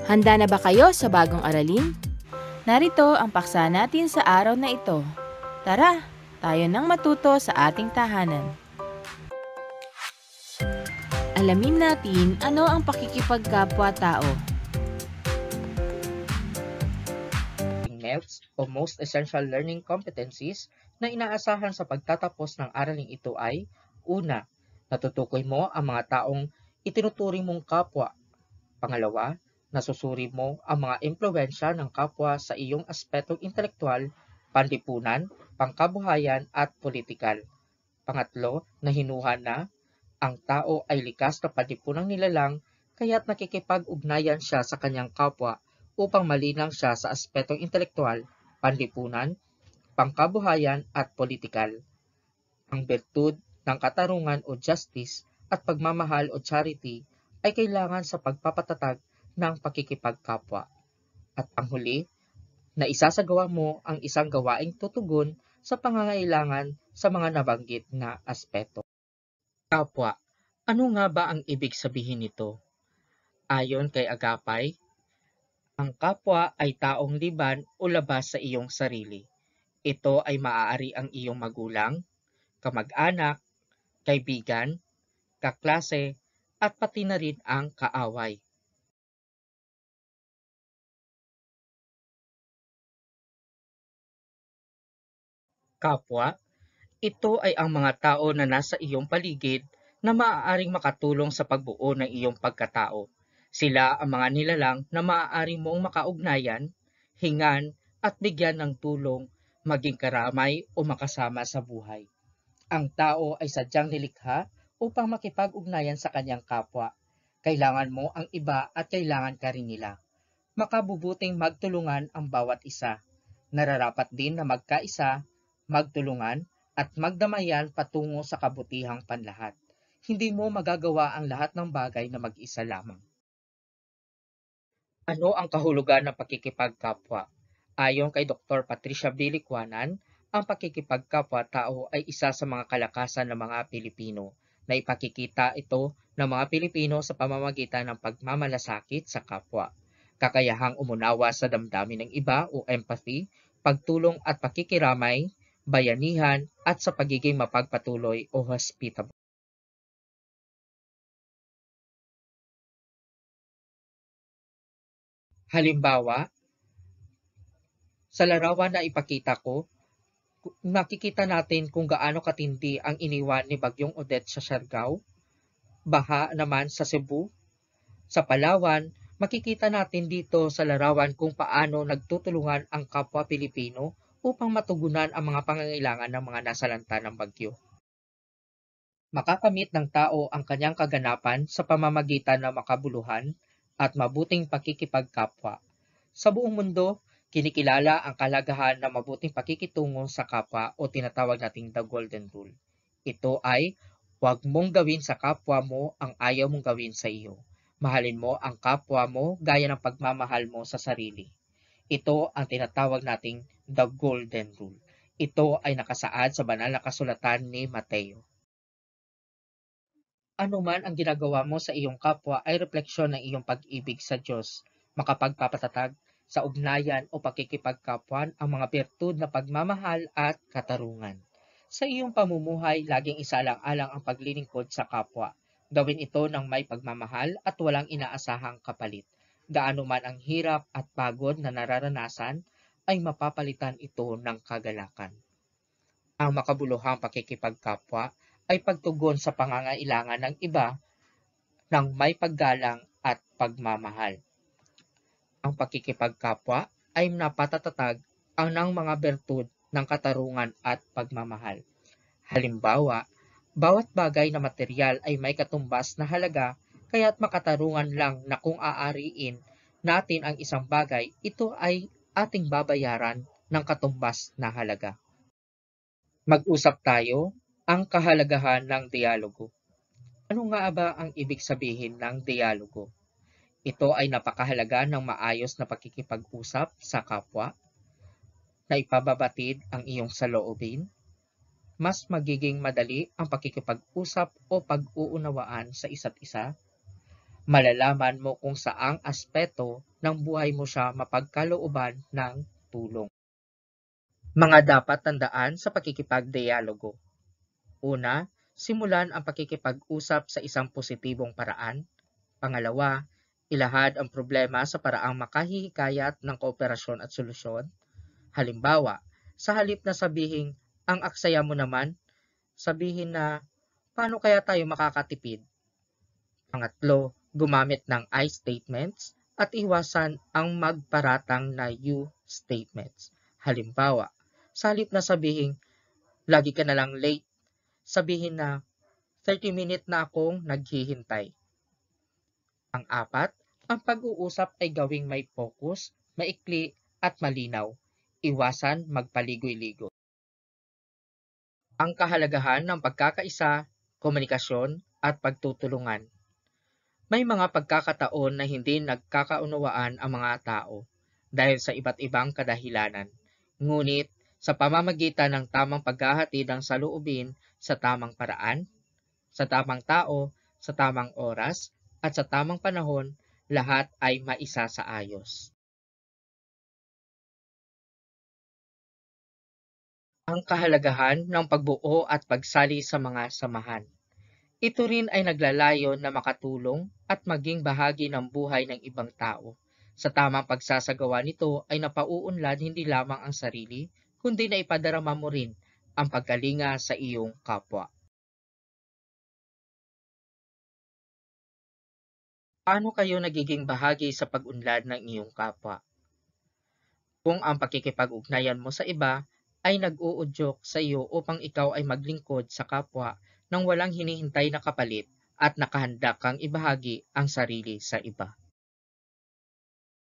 Handa na ba kayo sa bagong aralin? Narito ang paksa natin sa araw na ito. Tara, tayo nang matuto sa ating tahanan. Alamin natin ano ang pakikipagkapwa-tao. MELCs o Most Essential Learning Competencies na inaasahan sa pagtatapos ng araling ito ay: una, natutukoy mo ang mga taong itinuturing mong kapwa. Pangalawa, nasusuri mo ang mga impluwensya ng kapwa sa iyong aspetong intelektual, panlipunan, pangkabuhayan at politikal. Pangatlo, nahinuha na ang tao ay likas na panlipunang nilalang kaya't nakikipag-ugnayan siya sa kanyang kapwa upang malinang siya sa aspetong intelektual, panlipunan, pangkabuhayan at politikal. Ang bertud ng katarungan o justice at pagmamahal o charity ay kailangan sa pagpapatatag ng pakikipagkapwa. At panghuli, na isasagawa mo ang isang gawaing tutugon sa pangangailangan sa mga nabanggit na aspeto. Kapwa, ano nga ba ang ibig sabihin nito? Ayon kay Agapay, ang kapwa ay taong liban o labas sa iyong sarili. Ito ay maaari ang iyong magulang, kamag-anak, kaibigan, kaklase, at pati na rin ang kaaway. Kapwa, ito ay ang mga tao na nasa iyong paligid na maaaring makatulong sa pagbuo ng iyong pagkatao. Sila ang mga nilalang na maaari mong makaugnayan, hingan at bigyan ng tulong, maging karamay o makasama sa buhay. Ang tao ay sadyang nilikha upang makipag-ugnayan sa kanyang kapwa. Kailangan mo ang iba at kailangan ka rin nila. Makabubuting magtulungan ang bawat isa. Nararapat din na magkaisa, magtulungan, at magdamayan patungo sa kabutihang panlahat. Hindi mo magagawa ang lahat ng bagay na mag-isa lamang. Ano ang kahulugan ng pakikipagkapwa? Ayon kay Dr. Patricia B. Licuanan, ang pakikipagkapwa-tao ay isa sa mga kalakasan ng mga Pilipino na ipakikita ito ng mga Pilipino sa pamamagitan ng pagmamalasakit sa kapwa, kakayahang umunawa sa damdamin ng iba o empathy, pagtulong at pakikiramay, bayanihan at sa pagiging mapagpatuloy o hospitable. Halimbawa, sa larawan na ipakita ko, nakikita natin kung gaano katindi ang iniwan ni Bagyong Odette sa Siargao, baha naman sa Cebu. Sa Palawan, makikita natin dito sa larawan kung paano nagtutulungan ang kapwa Pilipino upang matugunan ang mga pangangailangan ng mga nasalanta ng bagyo. Makakamit ng tao ang kanyang kaganapan sa pamamagitan ng makabuluhan at mabuting pakikipagkapwa. Sa buong mundo, kinikilala ang kahalagahan ng mabuting pakikitungo sa kapwa o tinatawag nating the Golden Rule. Ito ay, huwag mong gawin sa kapwa mo ang ayaw mong gawin sa iyo. Mahalin mo ang kapwa mo gaya ng pagmamahal mo sa sarili. Ito ang tinatawag nating the Golden Rule. Ito ay nakasaad sa banal na kasulatan ni Mateo. Ano man ang ginagawa mo sa iyong kapwa ay refleksyon ng iyong pag-ibig sa Diyos, makapagpapatatag sa ugnayan o pakikipagkapwan ang mga bertud na pagmamahal at katarungan. Sa iyong pamumuhay, laging isaalang-alang ang paglilingkod sa kapwa. Gawin ito ng may pagmamahal at walang inaasahang kapalit. Gaano man ang hirap at pagod na nararanasan, ay mapapalitan ito ng kagalakan. Ang makabuluhang pakikipagkapwa ay pagtugon sa pangangailangan ng iba ng may paggalang at pagmamahal. Ang pakikipagkapwa ay napatatatag ang ng mga bertud ng katarungan at pagmamahal. Halimbawa, bawat bagay na material ay may katumbas na halaga, kaya't makatarungan lang na kung aariin natin ang isang bagay, ito ay ating babayaran ng katumbas na halaga. Mag-usap tayo ang kahalagahan ng dialogo. Ano nga ba ang ibig sabihin ng dialogo? Ito ay napakahalaga ng maayos na pakikipag-usap sa kapwa, na ipababatid ang iyong saloobin. Mas magiging madali ang pakikipag-usap o pag-uunawaan sa isa't isa. Malalaman mo kung saang aspeto ng buhay mo siya mapagkalooban ng tulong. Mga dapat tandaan sa pakikipagdialogo. Una, simulan ang pakikipag-usap sa isang positibong paraan. Pangalawa, ilahad ang problema sa paraang makahihikayat ng kooperasyon at solusyon. Halimbawa, sa halip na sabihin, ang aksaya mo naman, sabihin na, paano kaya tayo makakatipid? Pangatlo, gumamit ng I statements at iwasan ang magparatang na you statements. Halimbawa, sa halip na sabihin, lagi ka na lang late, sabihin na 30 minutes na akong naghihintay. Pang-apat, ang pag-uusap ay gawing may focus, maikli at malinaw. Iwasan magpaligoy-ligoy. Ang kahalagahan ng pagkakaisa, komunikasyon at pagtutulungan. May mga pagkakataon na hindi nagkakaunawaan ang mga tao dahil sa iba't ibang kadahilanan. Ngunit sa pamamagitan ng tamang paghahatid ng saloobin sa tamang paraan, sa tamang tao, sa tamang oras, at sa tamang panahon, lahat ay maisa sa ayos. Ang kahalagahan ng pagbuo at pagsali sa mga samahan. Ito rin ay naglalayon na makatulong at maging bahagi ng buhay ng ibang tao. Sa tamang pagsasagawa nito ay napauunlad hindi lamang ang sarili, kundi na ipadarama mo rin ang pagkalinga sa iyong kapwa. Paano kayo nagiging bahagi sa pag-unlad ng iyong kapwa? Kung ang pakikipag-ugnayan mo sa iba ay nag-uudyok sa iyo upang ikaw ay maglingkod sa kapwa nang walang hinihintay na kapalit at nakahanda kang ibahagi ang sarili sa iba.